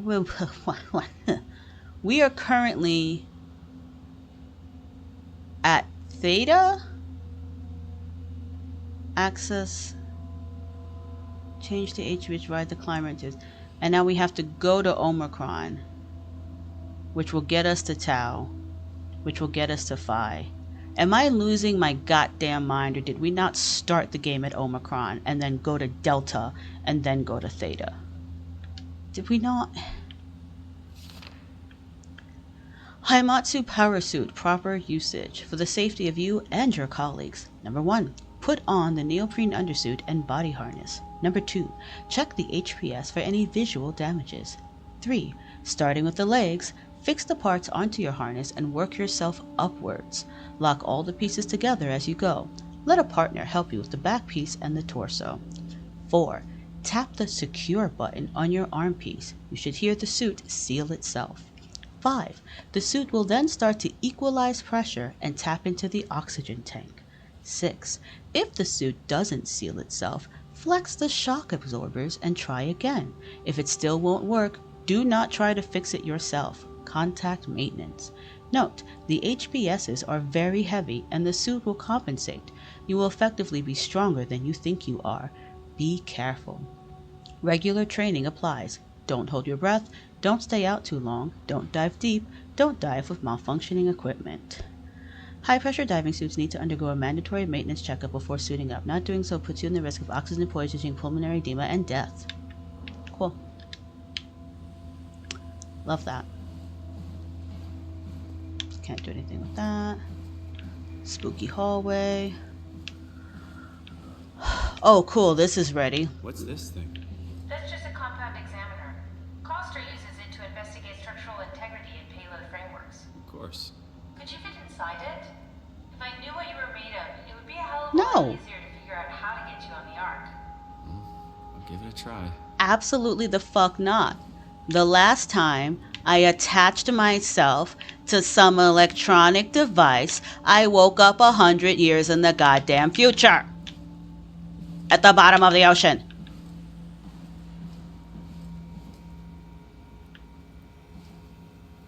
We are currently at Theta? Access. Change to HVH, ride the climber to. And now we have to go to Omicron, which will get us to Tau, which will get us to Phi. Am I losing my goddamn mind, or did we not start the game at Omicron and then go to Delta and then go to Theta? Did we not? Haimatsu power suit, proper usage for the safety of you and your colleagues. Number 1, put on the neoprene undersuit and body harness. Number 2, check the HPS for any visual damages. 3, starting with the legs, fix the parts onto your harness and work yourself upwards. Lock all the pieces together as you go. Let a partner help you with the back piece and the torso. 4, tap the secure button on your arm piece. You should hear the suit seal itself. 5, the suit will then start to equalize pressure and tap into the oxygen tank. 6, if the suit doesn't seal itself, flex the shock absorbers and try again. If it still won't work, do not try to fix it yourself. Contact maintenance. Note, the HPSs are very heavy and the suit will compensate. You will effectively be stronger than you think you are. Be careful. Regular training applies. Don't hold your breath. Don't stay out too long. Don't dive deep. Don't dive with malfunctioning equipment. High-pressure diving suits need to undergo a mandatory maintenance checkup before suiting up. Not doing so puts you in the risk of oxygen poisoning, pulmonary edema, and death. Cool. Love that. Can't do anything with that. Spooky hallway. Oh, cool. This is ready. What's this thing? That's just a compound examiner. Coster uses it to investigate structural integrity in payload frameworks. Of course. Could you fit inside it? If I knew what you were made of, it would be a hell of a lot easier to figure out how to get you on the Ark. I'll give it a try. Absolutely the fuck not. The last time I attached myself to some electronic device, I woke up 100 years in the goddamn future. At the bottom of the ocean.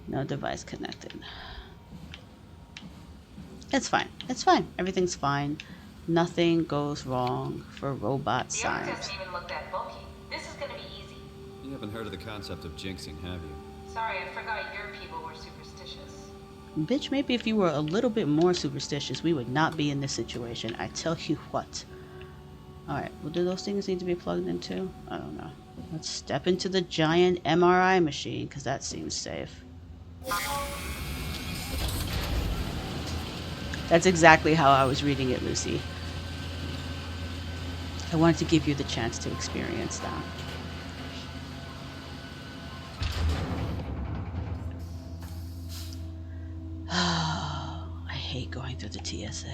No device connected. It's fine. It's fine. Everything's fine. Nothing goes wrong for robot The Ark science. doesn't even look that bulky. This is gonna be easy. You haven't heard of the concept of jinxing, have you? Sorry, I forgot your people were superstitious. Bitch, maybe if you were a little bit more superstitious, we would not be in this situation. I tell you what. Alright, well, do those things need to be plugged into? I don't know. Let's step into the giant MRI machine, because that seems safe. That's exactly how I was reading it, Lucy. I wanted to give you the chance to experience that. I hate going through the TSA.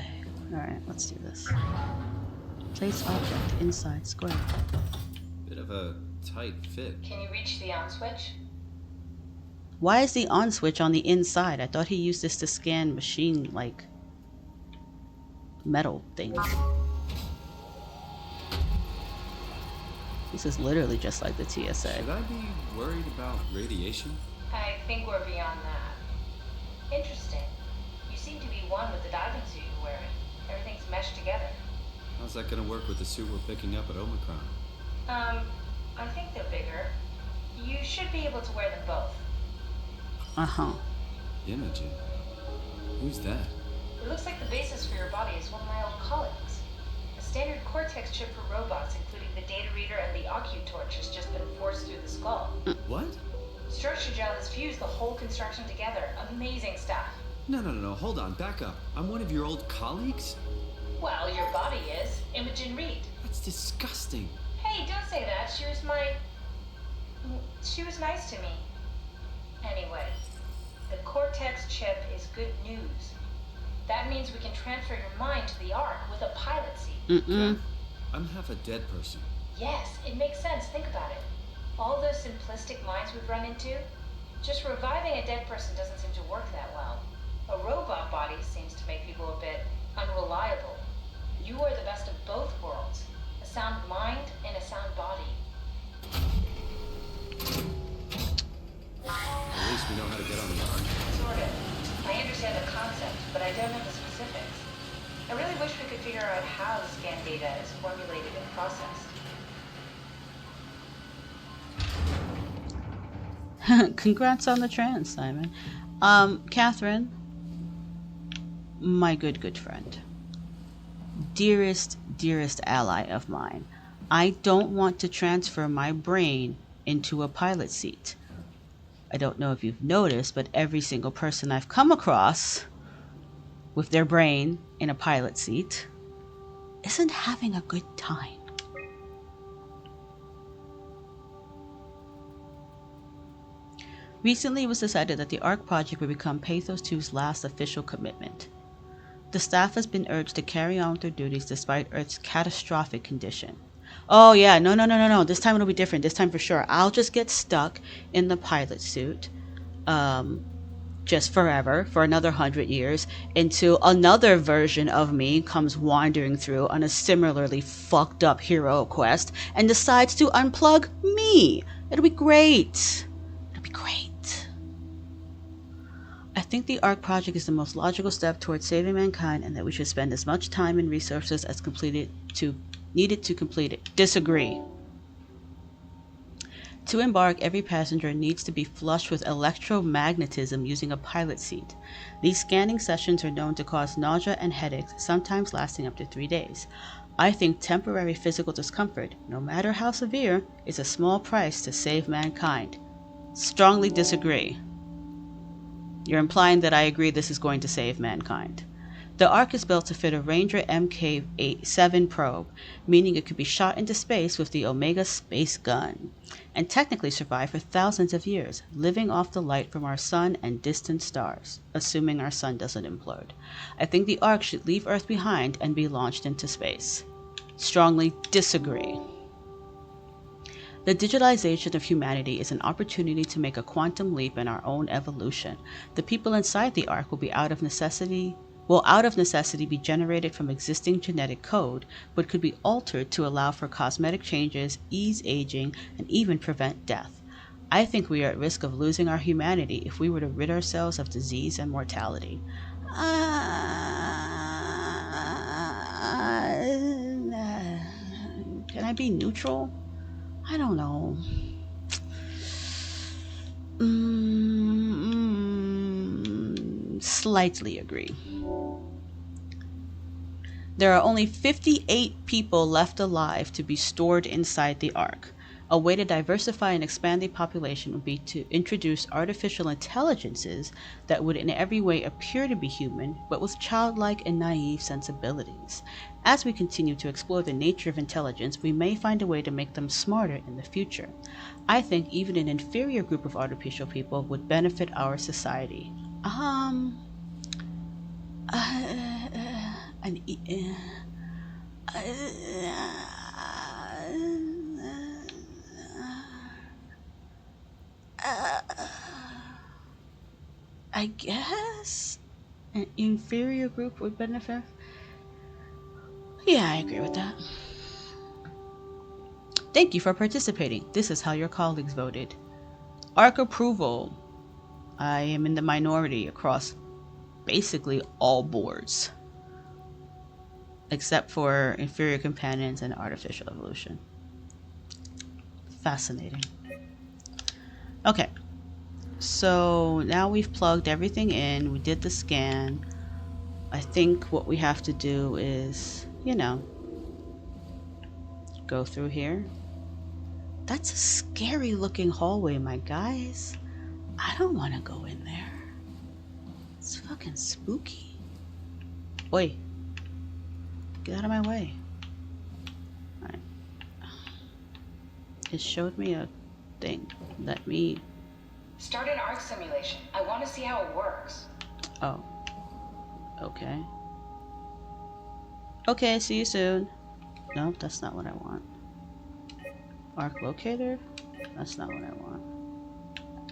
Alright, let's do this. Place object inside square. Bit of a tight fit. Can you reach the on switch? Why is the on switch on the inside? I thought he used this to scan machine, like, metal things. This is literally just like the TSA. Should I be worried about radiation? I think we're beyond that. Interesting. You seem to be one with the diving suit you're wearing. Everything's meshed together. How's that gonna work with the suit we're picking up at Omicron? I think they're bigger. You should be able to wear them both. Uh-huh. Imogen? Who's that? It looks like the basis for your body is one of my old colleagues. A standard Cortex chip for robots, including the data reader and the OcuTorch, has just been forced through the skull. What? Structure gel has fused the whole construction together. Amazing stuff. No, hold on, back up. I'm one of your old colleagues? Well, your body is. Imogen Reed. That's disgusting. Hey, don't say that. She was nice to me. Anyway, the Cortex chip is good news. That means we can transfer your mind to the Ark with a pilot seat. I'm half a dead person. Yes, it makes sense. Think about it. All those simplistic minds we've run into, just reviving a dead person doesn't seem to work that well. A robot body seems to make people a bit unreliable. You are the best of both worlds. A sound mind and a sound body. At least we know how to get on the Ark. Sort of. I understand the concept, but I don't know the specifics. I really wish we could figure out how the scan data is formulated and processed. Congrats on the trans, Simon. Catherine, my good friend. Dearest ally of mine. I don't want to transfer my brain into a pilot seat. I don't know if you've noticed, but every single person I've come across with their brain in a pilot seat isn't having a good time. Recently, it was decided that the Ark project would become Pathos 2's last official commitment. The staff has been urged to carry on with their duties despite Earth's catastrophic condition. Oh yeah, no. This time it'll be different. This time for sure. I'll just get stuck in the pilot suit, just forever, for another 100 years, until another version of me comes wandering through on a similarly fucked up hero quest and decides to unplug me. It'll be great. It'll be great. I think the Ark project is the most logical step towards saving mankind, and that we should spend as much time and resources as needed to complete it. Disagree. To embark, every passenger needs to be flushed with electromagnetism using a pilot seat. These scanning sessions are known to cause nausea and headaches, sometimes lasting up to 3 days. I think temporary physical discomfort, no matter how severe, is a small price to save mankind. Strongly disagree. You're implying that I agree this is going to save mankind. The Ark is built to fit a Ranger Mk7 probe, meaning it could be shot into space with the Omega space gun, and technically survive for thousands of years, living off the light from our sun and distant stars, assuming our sun doesn't implode. I think the Ark should leave Earth behind and be launched into space. Strongly disagree. The digitalization of humanity is an opportunity to make a quantum leap in our own evolution. The people inside the Ark will out of necessity be generated from existing genetic code, but could be altered to allow for cosmetic changes, ease aging, and even prevent death. I think we are at risk of losing our humanity if we were to rid ourselves of disease and mortality. Can I be neutral? I don't know. Slightly agree. There are only 58 people left alive to be stored inside the Ark. A way to diversify and expand the population would be to introduce artificial intelligences that would in every way appear to be human, but with childlike and naive sensibilities. As we continue to explore the nature of intelligence, we may find a way to make them smarter in the future. I think even an inferior group of artificial people would benefit our society. An I guess an inferior group would benefit. Yeah, I agree with that. Thank you for participating. This is how your colleagues voted. ARC approval. I am in the minority across basically all boards, except for inferior companions and artificial evolution. Fascinating. Okay. So now we've plugged everything in. We did the scan. I think what we have to do is, you know, go through here. That's a scary looking hallway, my guys. I don't want to go in there. It's fucking spooky. Oi. Get out of my way. Alright. It showed me a thing. Let me... Start an ARC simulation. I want to see how it works. Oh. Okay. Okay, see you soon. No, that's not what I want. ARC locator? That's not what I want.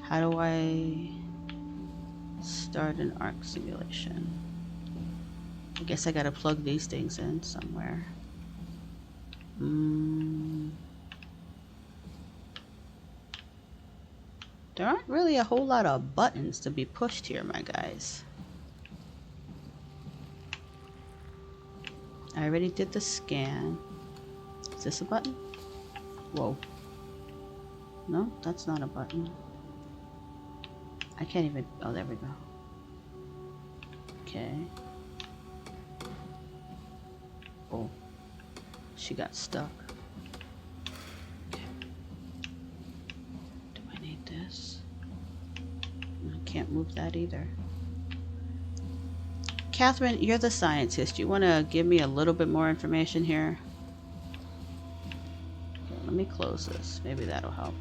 How do I start an ARC simulation? I guess I gotta plug these things in somewhere. There aren't really a whole lot of buttons to be pushed here, my guys. I already did the scan. Is this a button? Whoa. No, that's not a button. I can't even... Oh, there we go. Okay. Oh. She got stuck. Okay. Do I need this? I can't move that either. Catherine, you're the scientist. You want to give me a little bit more information here? Okay, let me close this. Maybe that'll help.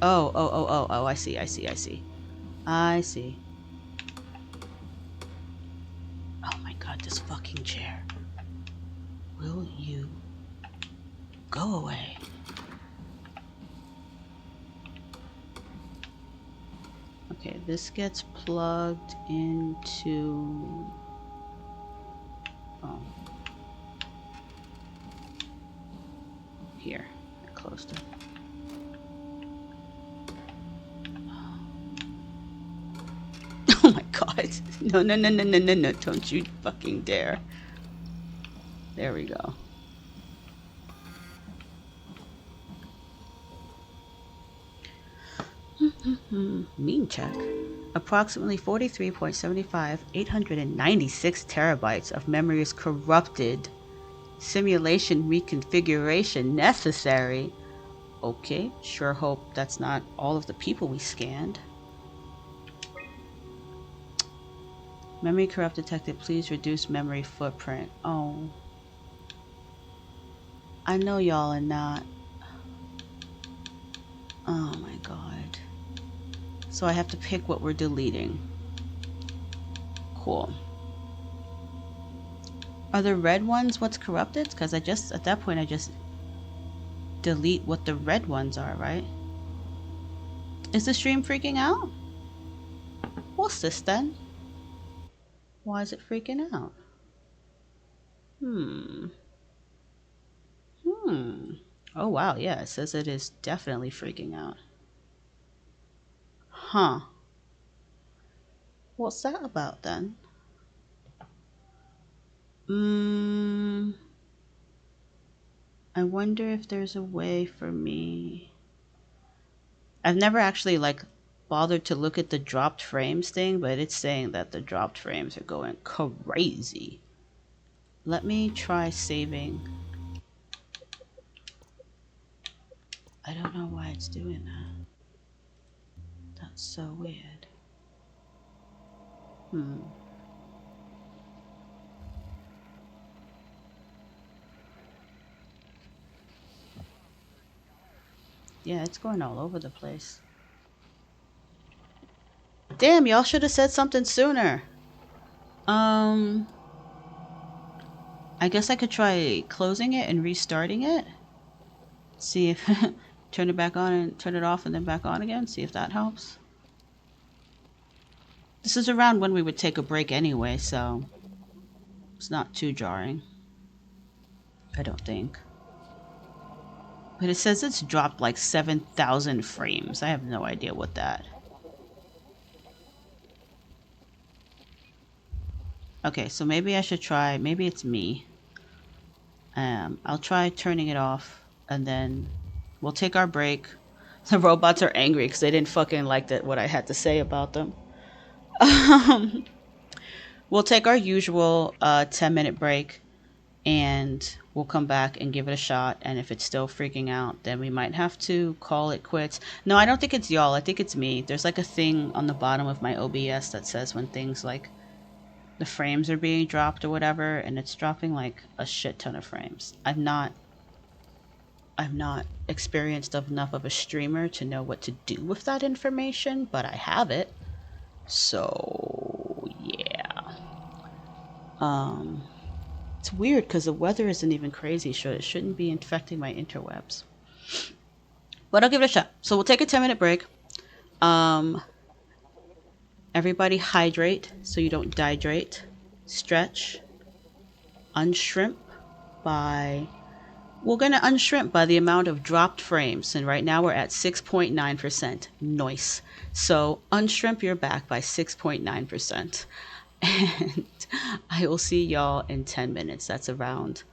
Oh, I see. I see. Oh my god, this fucking chair. Will you go away? Okay, this gets plugged into... Oh. Here, I closed it. Oh my god. No, don't you fucking dare. There we go. Mean check. Approximately 43.75, 896 terabytes of memory is corrupted. Simulation reconfiguration necessary. Okay, sure hope that's not all of the people we scanned. Memory corrupt detected. Please reduce memory footprint. Oh. I know y'all are not. Oh my god. So I have to pick what we're deleting. Cool. Are the red ones what's corrupted? Because at that point I just delete what the red ones are, right? Is the stream freaking out? What's this then? Why is it freaking out? Oh wow, yeah, it says it is definitely freaking out. Huh. What's that about then? I wonder if there's a way for me... I've never actually bothered to look at the dropped frames thing, but it's saying that the dropped frames are going crazy. Let me try saving. I don't know why it's doing that. That's so weird. Yeah, it's going all over the place. Damn, y'all should have said something sooner. I guess I could try closing it and restarting it. See if turn it back on and turn it off and then back on again. See if that helps. This is around when we would take a break anyway, so it's not too jarring. I don't think. But it says it's dropped like 7,000 frames. I have no idea what that. Okay, so maybe I should try, maybe it's me. I'll try turning it off and then we'll take our break. The robots are angry because they didn't fucking like what I had to say about them. We'll take our usual 10-minute break and we'll come back and give it a shot. And if it's still freaking out, then we might have to call it quits. No, I don't think it's y'all. I think it's me. There's like a thing on the bottom of my OBS that says when things like the frames are being dropped or whatever, and it's dropping like a shit ton of frames. I'm not experienced enough of a streamer to know what to do with that information, but I have it. So yeah. It's weird because the weather isn't even crazy, so it shouldn't be infecting my interwebs. But I'll give it a shot. So we'll take a 10-minute break. Everybody hydrate so you don't dehydrate. Stretch. Unshrimp by... We're going to unshrimp by the amount of dropped frames. And right now we're at 6.9%. Nice. So unshrimp your back by 6.9%. And I will see y'all in 10 minutes. That's around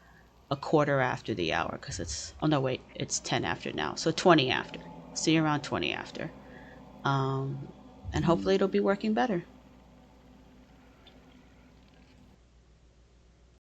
a quarter after the hour because it's... Oh, no, wait. It's 10 after now. So 20 after. See you around 20 after. And hopefully it'll be working better.